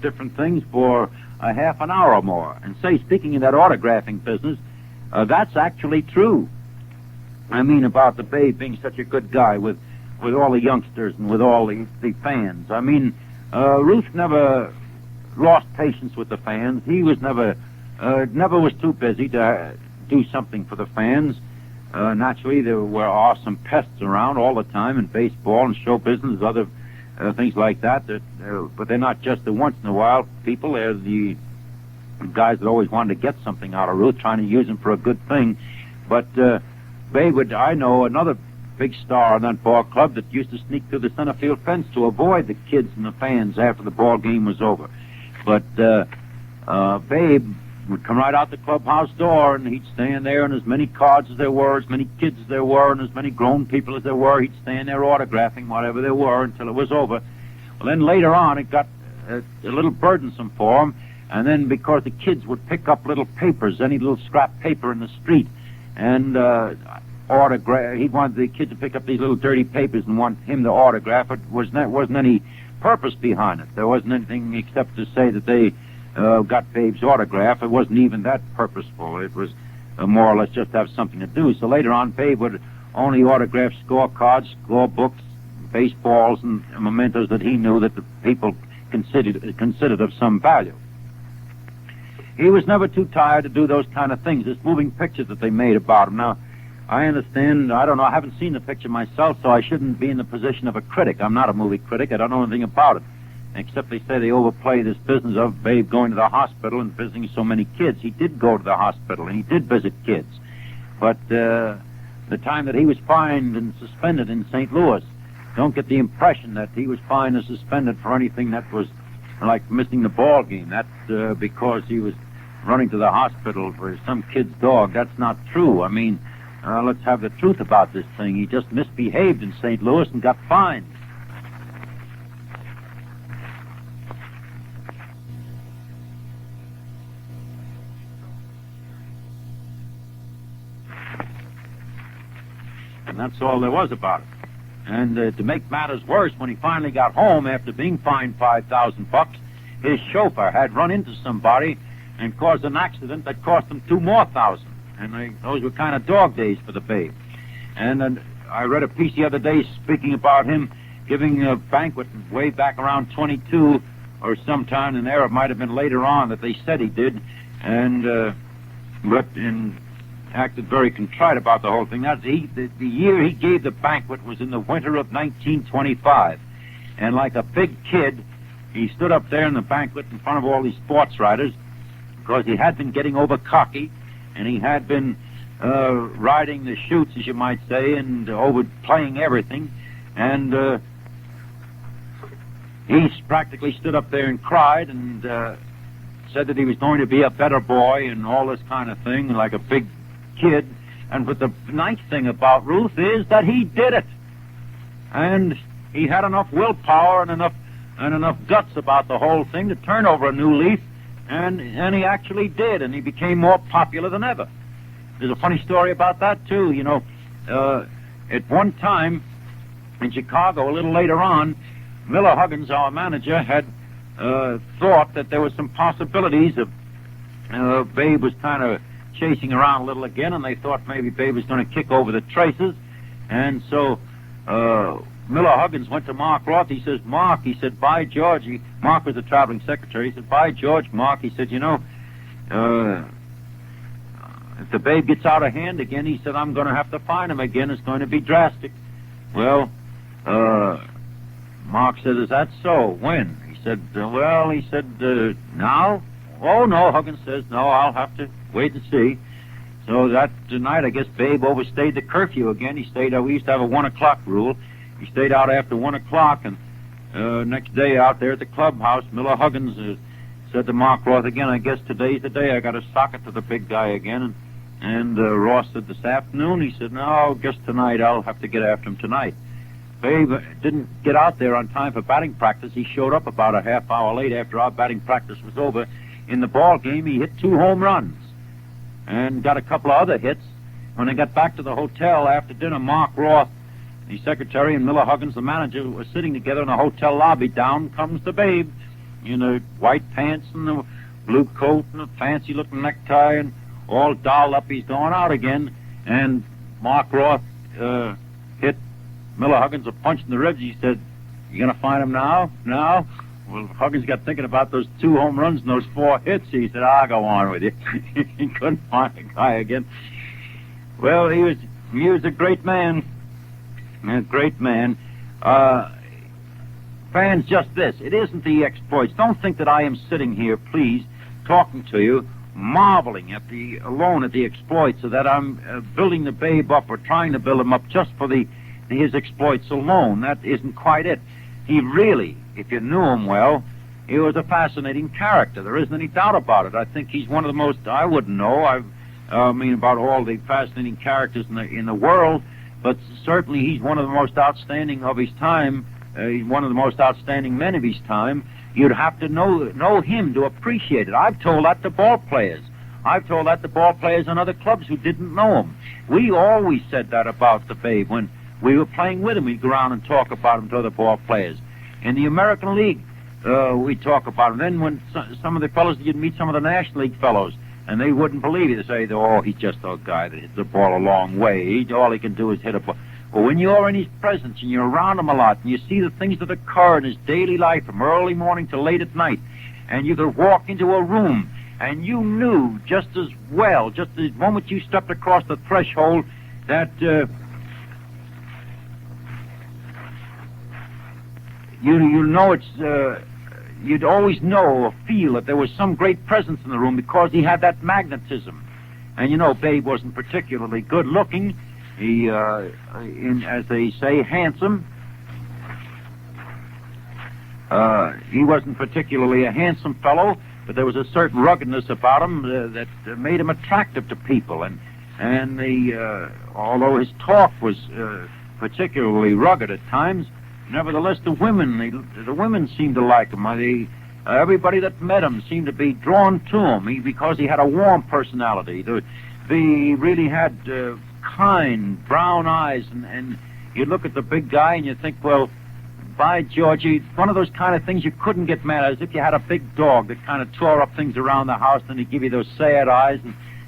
S2: different things for a half an hour or more. And say, speaking of that autographing business, that's actually true. I mean, about the Babe being such a good guy with all the youngsters and with all the fans. I mean, Ruth never lost patience with the fans. He was never was too busy to do something for the fans. Naturally, there are some pests around all the time in baseball and show business, other things like that. But they're not just the once in a while people. They're the guys that always wanted to get something out of Ruth, trying to use him for a good thing. But Babe would, I know another big star in that ball club that used to sneak through the center field fence to avoid the kids and the fans after the ball game was over. But Babe would come right out the clubhouse door, and he'd stand there, and as many cards as there were, as many kids as there were, and as many grown people as there were, he'd stand there autographing whatever there were until it was over. Well, then later on, it got a little burdensome for him, and then because the kids would pick up little papers, any little scrap paper in the street, and autograph. He wanted the kids to pick up these little dirty papers and want him to autograph it. Wasn't any purpose behind it. There wasn't anything except to say that they got Babe's autograph. It wasn't even that purposeful. It was more or less just to have something to do. So later on, Babe would only autograph scorecards, scorebooks, baseballs, and mementos that he knew that the people considered of some value. He was never too tired to do those kind of things. This moving pictures that they made about him. Now, I understand, I don't know, I haven't seen the picture myself, so I shouldn't be in the position of a critic. I'm not a movie critic. I don't know anything about it, except they say they overplay this business of Babe going to the hospital and visiting so many kids. He did go to the hospital, and he did visit kids. But the time that he was fined and suspended in St. Louis, don't get the impression that he was fined and suspended for anything that was like missing the ball game. That's because he was running to the hospital for some kid's dog. That's not true. I mean, let's have the truth about this thing. He just misbehaved in St. Louis and got fined. And that's all there was about it. And to make matters worse, when he finally got home after being fined $5,000, his chauffeur had run into somebody and caused an accident that cost him $2,000 more. And those were kind of dog days for the Babe. And I read a piece the other day speaking about him giving a banquet way back around 22 or sometime in there. It might have been later on that they said he did. And acted very contrite about the whole thing. The year he gave the banquet was in the winter of 1925. And like a big kid, he stood up there in the banquet in front of all these sports writers because he had been getting over cocky and he had been riding the chutes, as you might say, and overplaying everything. And he practically stood up there and cried and said that he was going to be a better boy and all this kind of thing, like a big kid. But the nice thing about Ruth is that he did it, and he had enough willpower and enough guts about the whole thing to turn over a new leaf, and he actually did, and he became more popular than ever. There's a funny story about that too. You know, at one time in Chicago, a little later on, Miller Huggins, our manager, had thought that there was some possibilities of Babe was kind of chasing around a little again, and they thought maybe Babe was going to kick over the traces. And so Miller Huggins went to Mark Roth. He says, Mark, he said, by George, Mark was the traveling secretary. He said, by George, Mark, he said, you know, if the Babe gets out of hand again, he said, I'm going to have to fine him again. It's going to be drastic. Well, Mark said, is that so? When? He said, well, he said, now? Oh, no, Huggins says, no, I'll have to wait and see. So that night, I guess Babe overstayed the curfew again. He stayed out. We used to have a 1 o'clock rule. He stayed out after 1 o'clock, and next day out there at the clubhouse, Miller Huggins said to Mark Roth again, I guess today's the day I got to sock it to the big guy again. And Roth said, this afternoon? He said, no, just tonight. I'll have to get after him tonight. Babe didn't get out there on time for batting practice. He showed up about a half hour late after our batting practice was over. In the ball game, he hit 2 home runs and got a couple of other hits. When they got back to the hotel after dinner, Mark Roth, the secretary, and Miller Huggins, the manager, were sitting together in the hotel lobby. Down comes the Babe in the white pants and the blue coat and a fancy-looking necktie and all dolled up. He's going out again. And Mark Roth hit Miller Huggins a punch in the ribs. He said, you going to find him now? Now? Well, Huggins got thinking about those 2 home runs and those 4 hits. He said, I'll go on with you. He couldn't find the guy again. Well, he was a great man. A great man. Fans, just this. It isn't the exploits. Don't think that I am sitting here, please, talking to you, marveling alone at the exploits, so that I'm building the Babe up or trying to build him up just for his exploits alone. That isn't quite it. He really, if you knew him well, he was a fascinating character. There isn't any doubt about it. I think he's one of the most, I wouldn't know, I mean about all the fascinating characters in the world, but certainly he's one of the most outstanding of his time. He's one of the most outstanding men of his time. You'd have to know him to appreciate it. I've told that to ball players. I've told that to ball players in other clubs who didn't know him. We always said that about the Babe. When we were playing with him, we'd go around and talk about him to other ball players. In the American League, we talk about him. Then when some of the fellows, you'd meet some of the National League fellows, and they wouldn't believe it. They'd say, oh, he's just a guy that hits the ball a long way. All he can do is hit a ball. Well, when you're in his presence and you're around him a lot and you see the things that occur in his daily life from early morning to late at night, and you could walk into a room and you knew just as well, just the moment you stepped across the threshold, that you know it's... You'd always know or feel that there was some great presence in the room because he had that magnetism. And you know, Babe wasn't particularly good looking. He, as they say, handsome. He wasn't particularly a handsome fellow, but there was a certain ruggedness about him that made him attractive to people. And although his talk was particularly rugged at times, nevertheless, the women seemed to like him. Everybody that met him seemed to be drawn to him because he had a warm personality. He really had kind brown eyes, and you look at the big guy and you think, well, by George, one of those kind of things you couldn't get mad at, as if you had a big dog that kind of tore up things around the house, and he'd give you those sad eyes,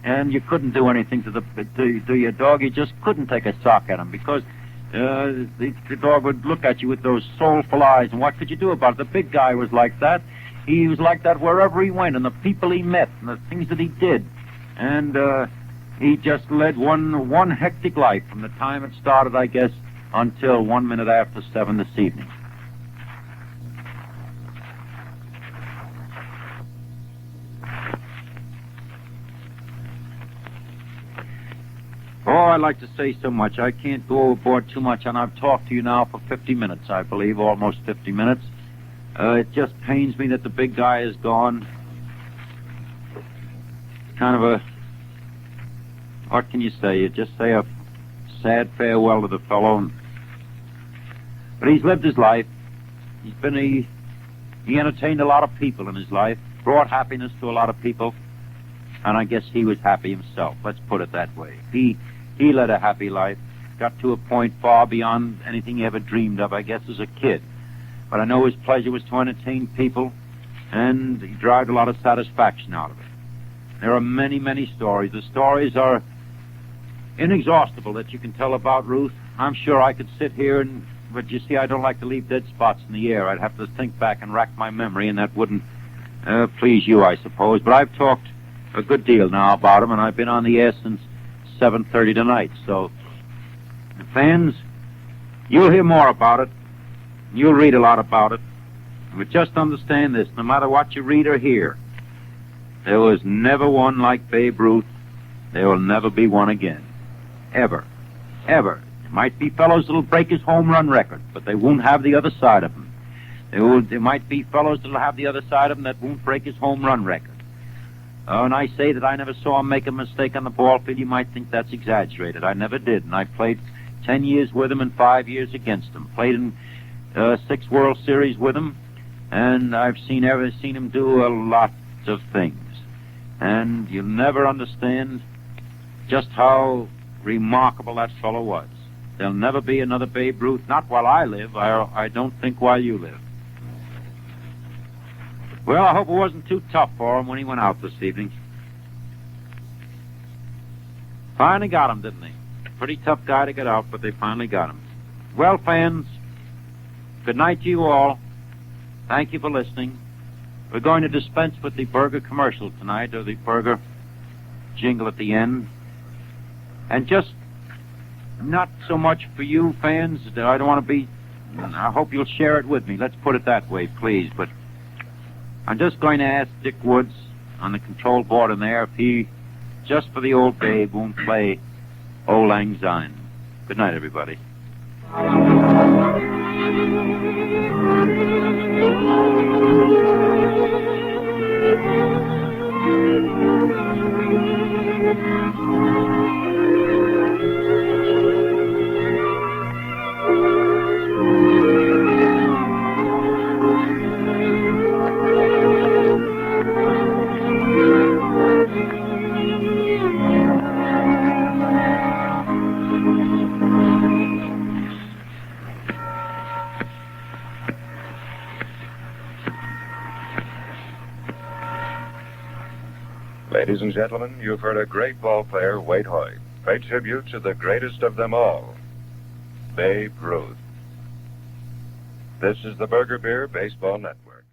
S2: and you couldn't do anything to your dog. You just couldn't take a sock at him because the dog would look at you with those soulful eyes, and what could you do about it? The big guy was like that. He was like that wherever he went, and the people he met, and the things that he did. And he just led one hectic life from the time it started, I guess, until 1 minute after 7 this evening. Oh, I'd like to say so much. I can't go overboard too much, and I've talked to you now for 50 minutes, I believe, almost 50 minutes. It just pains me that the big guy is gone. Kind of a... What can you say? You just say a sad farewell to the fellow. But he's lived his life. He entertained a lot of people in his life, brought happiness to a lot of people, and I guess he was happy himself. Let's put it that way. He led a happy life, got to a point far beyond anything he ever dreamed of, I guess, as a kid. But I know his pleasure was to entertain people, and he derived a lot of satisfaction out of it. There are many, many stories. The stories are inexhaustible that you can tell about Ruth. I'm sure I could sit here but you see, I don't like to leave dead spots in the air. I'd have to think back and rack my memory, and that wouldn't please you, I suppose. But I've talked a good deal now about him, and I've been on the air since 7:30 tonight. So, fans, you'll hear more about it. You'll read a lot about it. But just understand this, no matter what you read or hear, there was never one like Babe Ruth. There will never be one again. Ever. Ever. There might be fellows that'll break his home run record, but they won't have the other side of him. There might be fellows that'll have the other side of him that won't break his home run record. And I say that I never saw him make a mistake on the ball field. You might think that's exaggerated. I never did, and I played 10 years with him and 5 years against him. Played in 6 World Series with him, and I've seen him do a lot of things. And you'll never understand just how remarkable that fellow was. There'll never be another Babe Ruth, not while I live. I don't think while you live. Well, I hope it wasn't too tough for him when he went out this evening. Finally got him, didn't they? Pretty tough guy to get out, but they finally got him. Well, fans, good night to you all. Thank you for listening. We're going to dispense with the burger commercial tonight, or the burger jingle at the end. And just not so much for you fans. I don't want to be... I hope you'll share it with me. Let's put it that way, please. But I'm just going to ask Dick Woods on the control board in there if he, just for the old Babe, won't play Old Lang Syne. Good night, everybody.
S3: Ladies and gentlemen, you've heard a great ball player, Waite Hoyt, pay tribute to the greatest of them all, Babe Ruth. This is the Burger Beer Baseball Network.